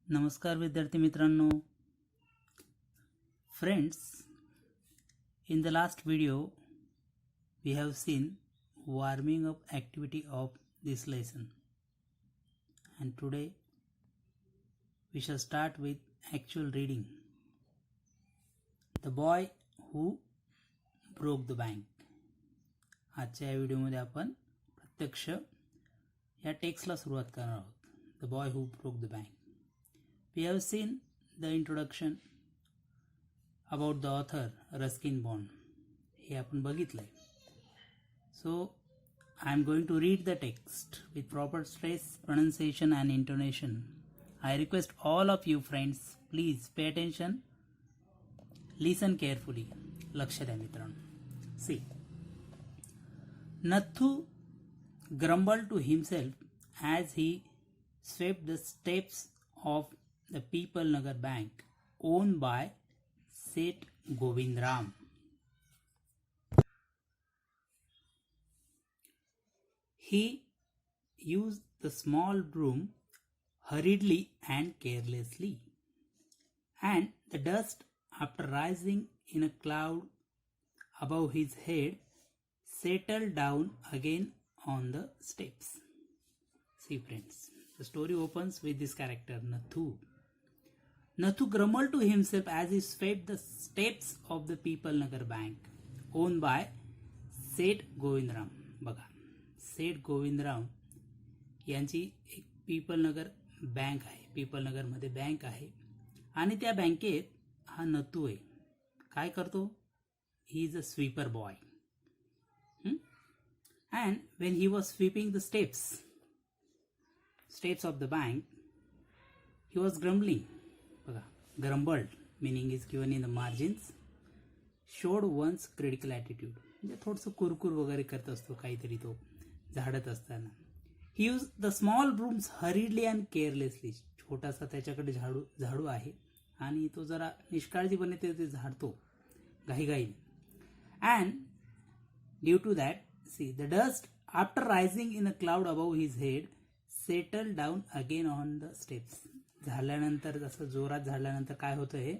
नमस्कार विद्यार्थी मित्रांनो. Friends, in the last video we have seen warming up activity of this lesson, and today we shall start with actual reading. The boy who broke the bank. आजच्या या व्हिडिओमध्ये आपण प्रत्यक्ष या टेक्स्टला सुरुवात करणार आहोत. The boy who broke the bank. We have seen the introduction about the author Ruskin Bond. हे आपण बघितलंय. So I am going to read the text with proper stress, pronunciation and intonation. I request all of you friends, please pay attention. Listen carefully. लक्ष द्या मित्रांनो. See. Nathu grumbled to himself as he swept the steps of the People Nagar Bank owned by Seth Govindram. He used the small broom hurriedly and carelessly, and the dust, after rising in a cloud above his head, settled down again on the steps. See friends, the story opens with this character Nathu. Nathu grumbled to himself as he swept the steps of the People Nagar Bank owned by Seth Govindram. बघा, सेठ गोविंदराम यांची एक people Nagar bank आहे. People नगरमध्ये bank आहे आणि त्या बँकेत हा नथू आहे. काय करतो? He is a sweeper boy. And when he was sweeping the steps of the bank, he was grumbling. Grumbled meaning is given in the margins. Showed one's critical attitude. म्हणजे थोडंसं कुरकुर वगैरे करत असतो काहीतरी तो झाडत असताना. He used the small brooms hurriedly and carelessly. छोटासा त्याच्याकडे झाडू आहे आणि तो जरा निष्काळजीपणे ते झाडतो घाईघाईने. And due to that, see, the dust, after rising in a cloud above his head, settled down again on the steps. झाल्यानंतर जसं जोरात झाल्यानंतर काय होतं हे,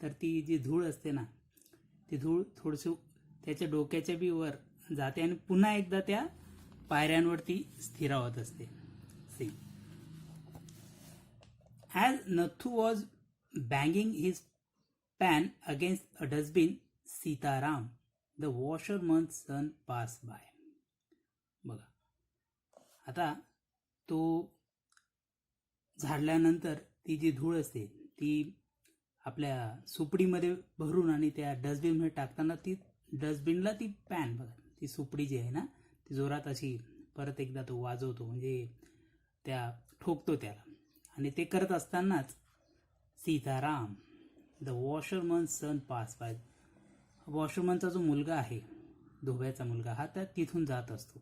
तर ती जी धूळ असते ना, ती धूळ थोडीशी त्याच्या डोक्याच्या बी वर जाते आणि पुन्हा एकदा त्या पायऱ्यांवरती स्थिरावत असते. See, as Nathu was banging his pan against a dustbin, Sitaram, the washerman's son, passed by. बघा, आता तो झाडल्यानंतर ती जी धूळ असते ती आपल्या सुपडीमध्ये भरून आणि त्या डस्टबिनमध्ये टाकताना ती डस्टबिनला ती पॅन बघा, ती सुपडी जी आहे ना, ती जोरात अशी परत एकदा तो वाजवतो, म्हणजे त्या ठोकतो त्याला. आणि ते करत असतानाच Sitaram, the washerman's son, pass by. वॉशरमनचा जो मुलगा आहे, धोब्याचा मुलगा, हा त्या तिथून जात असतो.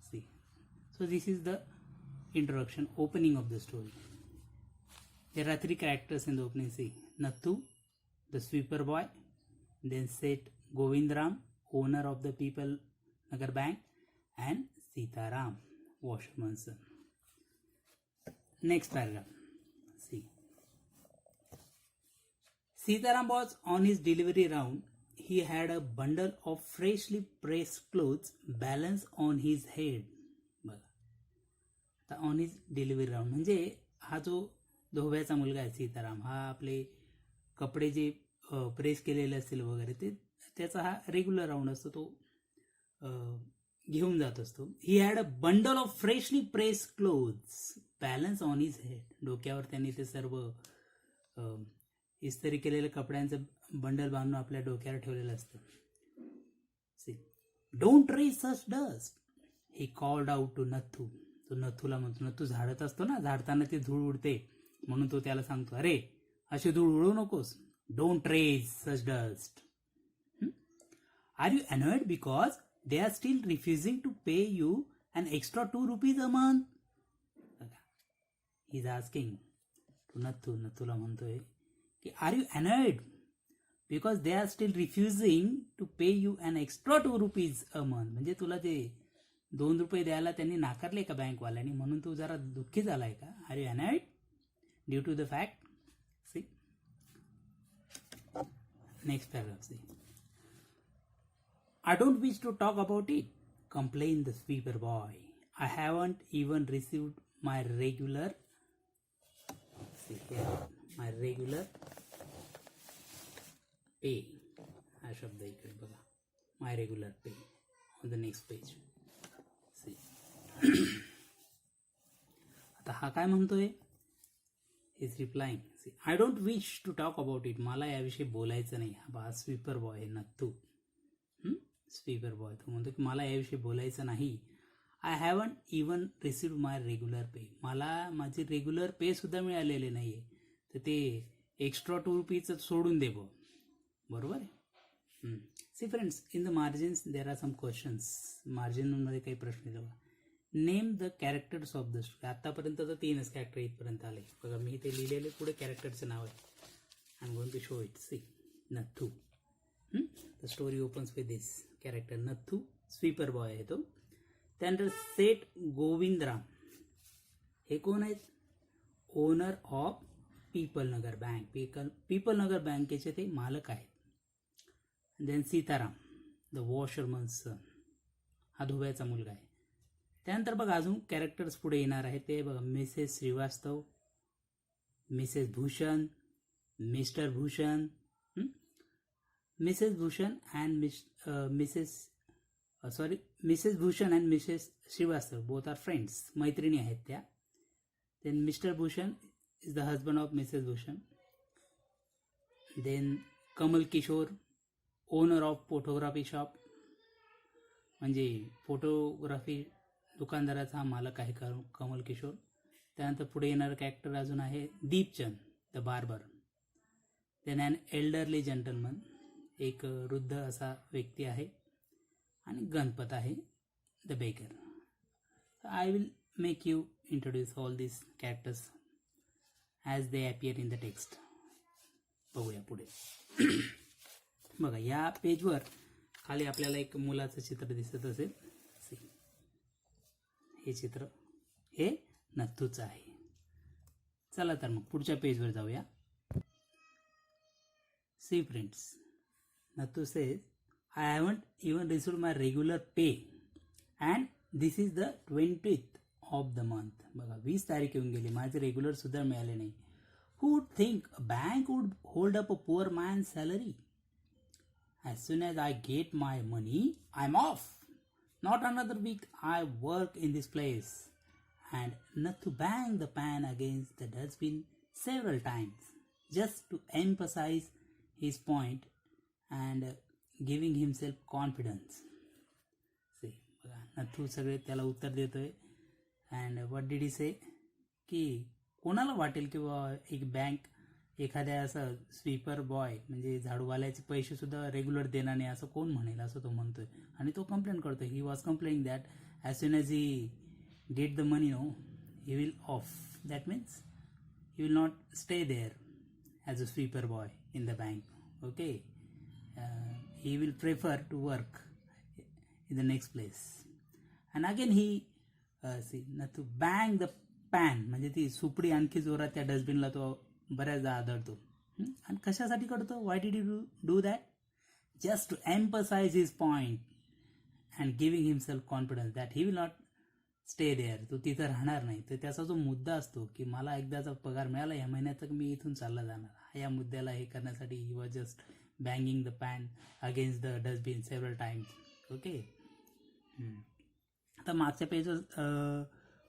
See, so this is the introduction, opening of the story. There are three characters in the opening. See, Nathu, the sweeper boy, then Seth Govindram, owner of the People Nagar Bank, and Sitaram, washerman's son. Next paragraph. See, Sitaram was on his delivery round. He had a bundle of freshly pressed clothes balanced on his head. On his delivery round म्हणजे हा जो धोब्याचा मुलगा आहे सीताराम, हा आपले कपडे जे press केलेले असतील वगैरे ते त्याचा हा रेग्युलर राऊंड असतो, तो घेऊन जात असतो. He had a bundle of freshly press clothes balance on his head. डोक्यावर त्यांनी ते सर्व इस्त्री केलेल्या कपड्यांचं बंडल बांधून आपल्या डोक्यावर ठेवलेलं असतं. See, don't raise such dust, he called out to Nathu. तो नथूला म्हणतो, नथू झाडत असतो ना, झाडताना ती धूळ उडते म्हणून तो त्याला सांगतो, अरे अशी धूळ उडवू नकोस. Don't raise such dust. Are you annoyed because they are still refusing to pay you an extra ₹2 a month. He is asking to Nathu. नथूला म्हणतोय की are you annoyed because they are still refusing to pay you an extra ₹2 a month. म्हणजे तुला ते ₹2 द्यायला त्यांनी नाकारले का बँकवाल्यांनी, म्हणून तू जरा दुःखी झालाय का? Are you annoyed? Due to the fact, see next paragraph, see I don't wish to talk about it, complained the sweeper boy. I haven't even received my regular, see here, my regular pay. हा शब्द इकडे बघा, my regular pay on the next page. See. आता हा काय म्हणतोय? He is replying. See, I don't wish to talk about it. मला याविषयी बोलायचं नाही. हा स्वीपर बॉय आहे नत्तू. स्पीकर बॉय तो म्हणतो की मला याविषयी बोलायचं नाही. I haven't even received my regular pay. मला माझे रेग्युलर पे सुद्धा मिळालेले नाही आहे. तर ते एक्स्ट्रा ₹2 सोडून दे बरोबर आहे. See friends, in the margins there are some questions. मार्जिनमध्ये काही प्रश्न येतो. Name the characters of the story. आतापर्यंत तर 3च कॅरेक्टर इथपर्यंत आले बघा. मी ते लिहिलेले पुढे कॅरेक्टरचं नाव आहे. I am going to show it. See Nathu. The story opens with this character Nathu, sweeper boy आहे तो. त्यानंतर सेठ गोविंदराम, हे कोण आहेत? Owner of Pipal Nagar bank. Pipal Nagar बँकेचे ते मालक आहेत. Then Sitaram, the washerman's son, हा धुब्याचा मुलगा आहे. त्यानंतर बघा अजून कॅरेक्टर्स पुढे येणार आहेत ते बघा. Mrs Srivastava, Mrs Bhushan, Mr Bhushan. Mrs. Bhushan and Mrs. Bhushan and Mrs. Srivastav both are friends. मैत्रिणी आहेत त्या. Then Mr. Bhushan is the husband of Mrs. Bhushan. Then Kamal Kishore, owner of photography shop. म्हणजे photography दुकानदाराचा हा मालक आहे कमल किशोर. त्यानंतर पुढे येणारं कॅरेक्टर अजून आहे Deepchand, the barber. Then an elderly gentleman, एक वृद्ध असा व्यक्ती आहे. आणि गणपत आहे, the baker. I will make you introduce all this characters as they appear in the text. बघूया पुढे. बघा या पेजवर खाली आपल्याला एक मुलाचं चित्र दिसत असेल. हे चित्र हे नथूचं आहे. चला तर मग पुढच्या पेजवर जाऊया. See friends, Nathu says, I haven't even received my regular pay and this is the 20th of the month. बघा 20 तारीख येऊन गेली, माझे रेग्युलर सुद्धा मिळाले नाही. Who would think a bank would hold up a poor man's salary? As soon as I get my money, I'm off. Not another week I work in this place. And Nathu banged the pan against the dustbin several times just to emphasize his point and giving himself confidence. See, बघा नथू सगळे त्याला उत्तर देतोय. And what did he से, की कोणाला वाटेल की एक बँक एखाद्या असं स्वीपर बॉय म्हणजे झाडूवाल्याचे पैसे सुद्धा रेग्युलर देणार नाही असं कोण म्हणेल, असं तो म्हणतोय. आणि तो कंप्लेंट करतोय. He was complaining that as soon as he get the money no he will off. That means he will not stay there as a sweeper boy in the bank. Okay. He will prefer to work in the next place. And again he to bang the pan, म्हणजे ती सुपडी आणखी जोरात त्या डस्टबिनला तो बऱ्याचदा आदळतो. आणि कशासाठी करतो? Why did he do that? Just to emphasize his point and giving himself confidence that he will not stay there. तो तिथं राहणार नाही. तर त्याचा जो मुद्दा असतो की मला एकदाचा पगार मिळाला या महिन्यात मी इथून चालला जाणार, या मुद्द्याला हे करण्यासाठी he was just banging the pan against the dustbin several times. Okay. आता मागच्या पेजवर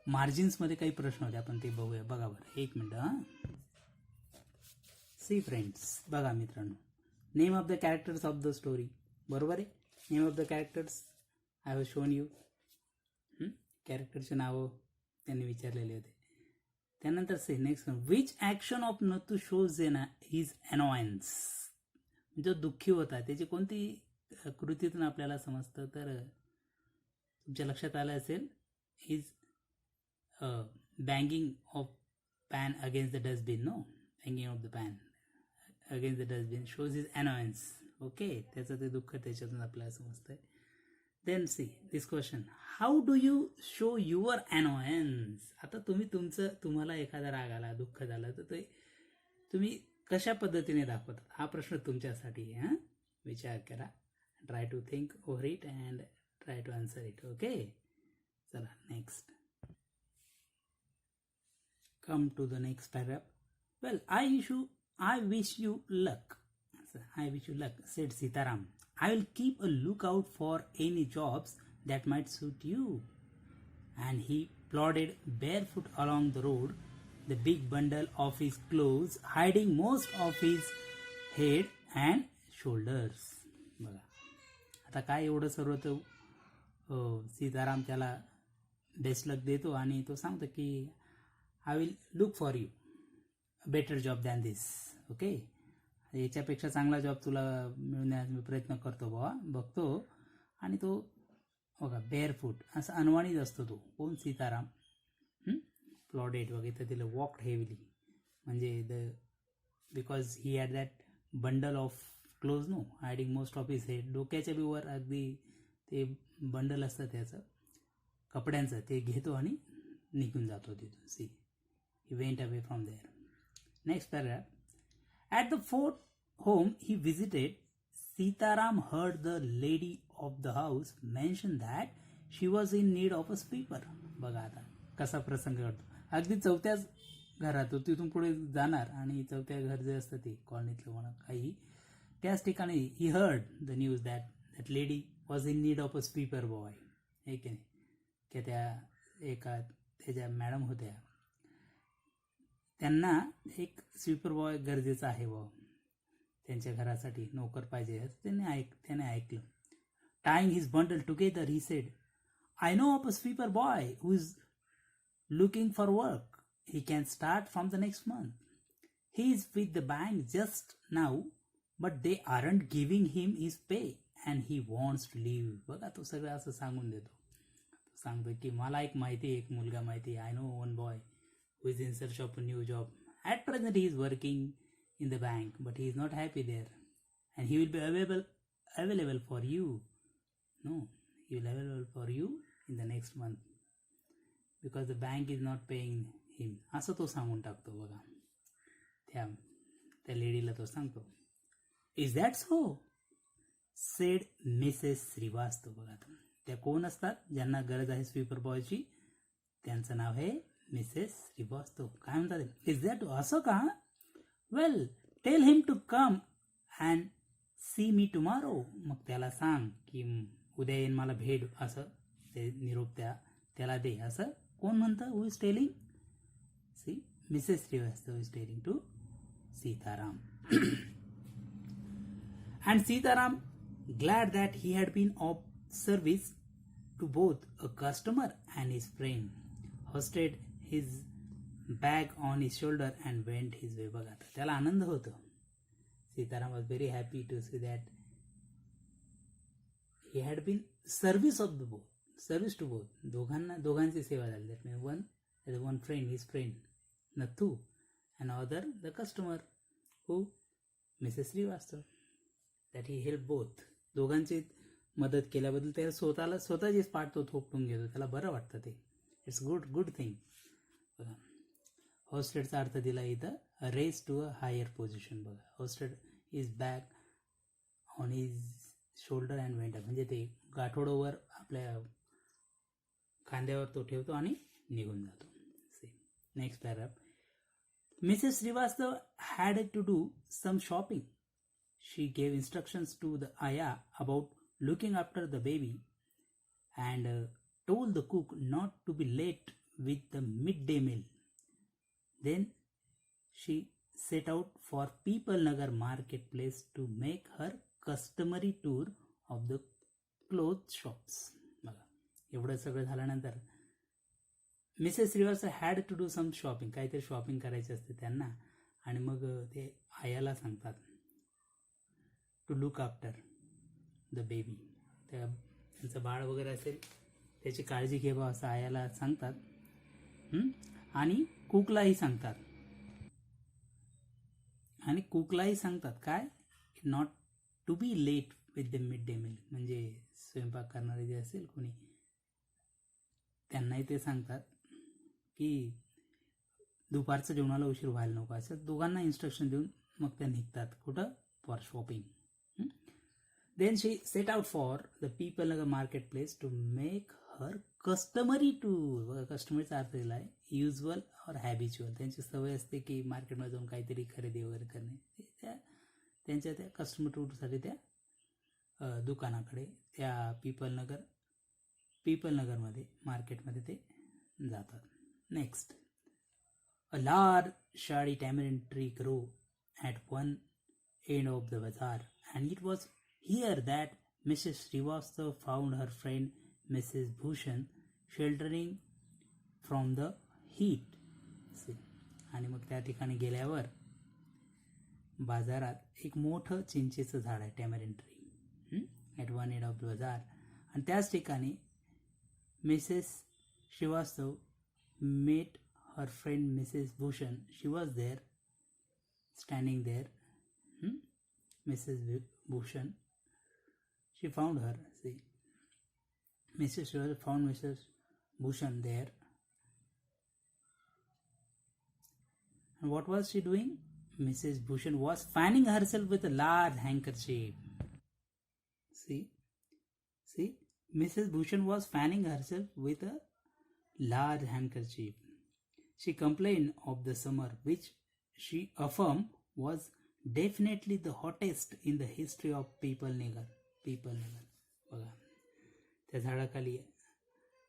मार्जिन्समध्ये काही प्रश्न होते, आपण ते बघूया. बघा बरं एक मिनटं. हां सी फ्रेंड्स, बघा मित्रांनो, name of the characters of the story. बरोबर आहे. Name of the characters I have shown you. कॅरेक्टरचे नावं त्यांनी विचारलेले होते. त्यानंतर say next, which action of Nathu shows his annoyance अनॉयन्स. जो दुःखी होता त्याची कोणती कृतीतून आपल्याला समजतं, तर तुमच्या लक्षात आलं असेल his banging of pan against the dustbin. No, banging of the pan against the dustbin shows his annoyance. Okay. त्याचं ते दुःख त्याच्यातून आपल्याला समजतंय. Then see this question, how do you show your annoyance. आता तुम्हाला एखादा राग आला, दुःख झालं, तर ते तुम्ही कशा पद्धतीने दाखवतात, हा प्रश्न तुमच्यासाठी आहे. विचार करा, try to think over it and try to answer it. Okay, चला next. Come to the next paragraph. Well, I wish you luck. I wish you luck, said Sitaram. I will keep a lookout for any jobs that might suit you. And he plodded barefoot along the road, the big bundle of his clothes hiding most of his head and shoulders. बघा, आता काय एवढं सर्व तो सीताराम त्याला best लक देतो आणि तो सांगतो की I will look for you better job than this. Okay, याच्यापेक्षा चांगला जॉब तुला मिळण्याचा मी प्रयत्न करतो बाबा, बघतो. आणि तो बघा बेअरफूट असं अनवाणीच असतो तो. कोण? सीताराम. प्लॉडेड वगैरे तर तिला वॉकड हेविली, म्हणजे because he had that bundle of clothes no hiding most of his head. डोक्याच्या बिवर अगदी ते बंडल असतं त्याचं कपड्यांचं, ते घेतो आणि निघून जातो तिथून. See, he went away from there. Next paragraph. At the fort home he visited, Sitaram heard the lady of the house mention that she was in need of a sweeper. बघा आता कसा प्रसंग घडतो. अगदी चौथ्याच घरात तिथून पुढे जाणार आणि चौथ्या घर जे असतं ते कॉलनीतलं म्हणा काही, त्याच ठिकाणी he heard the news that lady was in need of a sweeper boy. हे की नाही, की त्या एका त्याच्या मॅडम होत्या, त्यांना एक स्वीपर बॉय गरजेचा आहे व त्यांच्या घरासाठी नोकर पाहिजे. त्याने ऐकलं. Tying his bundle together he said, I know of a sweeper boy who is looking for work. He can start from the next month. He is with the bank just now but they aren't giving him his pay and he wants to leave. बघा, तो सगळं असं सांगून देतो. सांगतो की मला एक मुलगा माहिती आहे. I know one boy who is in search of a new job. At present he is working in the bank, but he is not happy there. And he will be available for you. No, he will available for you in the next month. Because the bank is not paying him. असं तो सांगून टाकतो बघा. त्या लेडीला तो सांगतो. Is that so? Said Mrs. Srivastava. बघा, त्या कोण असतात ज्यांना गरज आहे स्वीपर बॉयची? त्यांचं नाव आहे मिसेस श्रीवास्तव. काय म्हणतात? इज दॅट असं का? Well, tell him to come and see me tomorrow. मग त्याला सांग की उद्या येईन मला भेट, असं ते निरोप त्याला दे. असं कोण म्हणतं? Who is telling? See, Mrs Shrivastava is telling to Sitaram. And Sitaram, glad that he had been of service to both a customer and his friend, hoisted his bag on his shoulder and went his way. बघा, त्याला आनंद होतो. Sitaram was very happy to see that he had been service to both. दोघांची सेवा झाली. That means one friend, his friend Nathu, and other the customer who Mrs. Srivastava, that he helped both. दोघांची मदत केल्याबद्दल त्याला स्वतःचीच पाठ तो थोपटून घेतो. त्याला बरं वाटतं ते. It's good thing. होस्टेडचा अर्थ दिला इथं, raise to a higher position. बघा, hoisted is bag on his shoulder and went up, म्हणजे ते गाठोडोवर आपल्या खांद्यावर तो ठेवतो आणि निघून जातो. Next paragraph. Mrs Srivastava had to do some shopping. She gave instructions to the ayah about looking after the baby and told the cook not to be late with the midday meal. Then she set out for People Nagar marketplace to make her customary tour of the clothes shops. बघा, एवढं सगळं झाल्यानंतर Mrs Srivastava had to do some shopping, काहीतरी shopping करायची असते त्यांना. आणि मग ते आयाला सांगतात to look after the baby, त्यांचं बाळ वगैरे असेल त्याची काळजी घ्यावा असं आयाला सांगतात. आणि कुकलाही सांगतात काय, not to be late with the mid day meal, म्हणजे स्वयंपाक करणारे जे असेल कोणी, त्यांनाही ते सांगतात की दुपारचं जेवणाला उशीर व्हायला नको, असं दोघांना इन्स्ट्रक्शन देऊन मग त्या निघतात कुठं, for shopping. Then she set out for the Pipal Nagar marketplace to make her customary tour. कस्टमरीचा अर्थ दिला आहे युजल और हॅबिच्युअल. त्यांची सवय असते की मार्केटमध्ये जाऊन काहीतरी खरेदी वगैरे करणे. त्यांच्या त्या कस्टमर टूरसाठी त्या दुकानाकडे त्या पीपल नगरमध्ये मार्केटमध्ये ते जातात. Next, a large shady tamarind tree grew at one end of the bazaar, and it was here that Mrs. Srivastava found her friend Mrs. Bhushan sheltering from the heat. आणि मग त्या ठिकाणी गेल्यावर बाजारात एक मोठं चिंचेचं झाड आहे, tamarind tree, at one end of the बाजार. आणि त्याच ठिकाणी Mrs Srivastava mate her friend Mrs. Bhushan. She was there, standing there. Mrs. Bhushan. She found her. See, Mrs. Shrivastav found Mrs. Bhushan there. And what was she doing? Mrs. Bhushan was fanning herself with a large handkerchief. See, Mrs. Bhushan was fanning herself with a large handkerchief. She complained of the summer, which she affirmed was definitely the hottest in the history of People Nagar. बघा, त्या झाडाखाली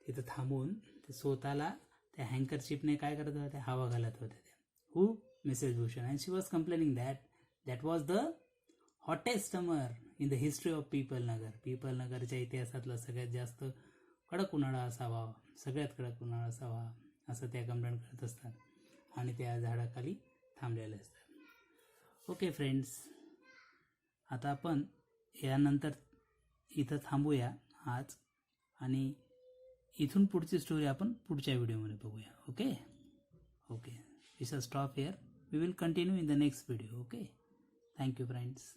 तिथं थांबून ते स्वतःला त्या हँकरशिपने काय करत होत्या, हवा घालत होत्या त्या. Who? Mrs Bhushan. And she was complaining that was the hottest summer in the history of पीपल नगरच्या इतिहासातला सगळ्यात जास्त कडक उन्हाळा असावा, सगळ्यात कडक उन्हाळा असावा, असं त्या कंप्लेंट करत असतात आणि त्या झाडाखाली थांबलेले असतात. ओके फ्रेंड्स, आता आपण यानंतर इथं थांबूया आज, आणि इथून पुढची स्टोरी आपण पुढच्या व्हिडिओमध्ये बघूया. Okay, we shall stop here. We will continue in the next video. Okay, thank you friends.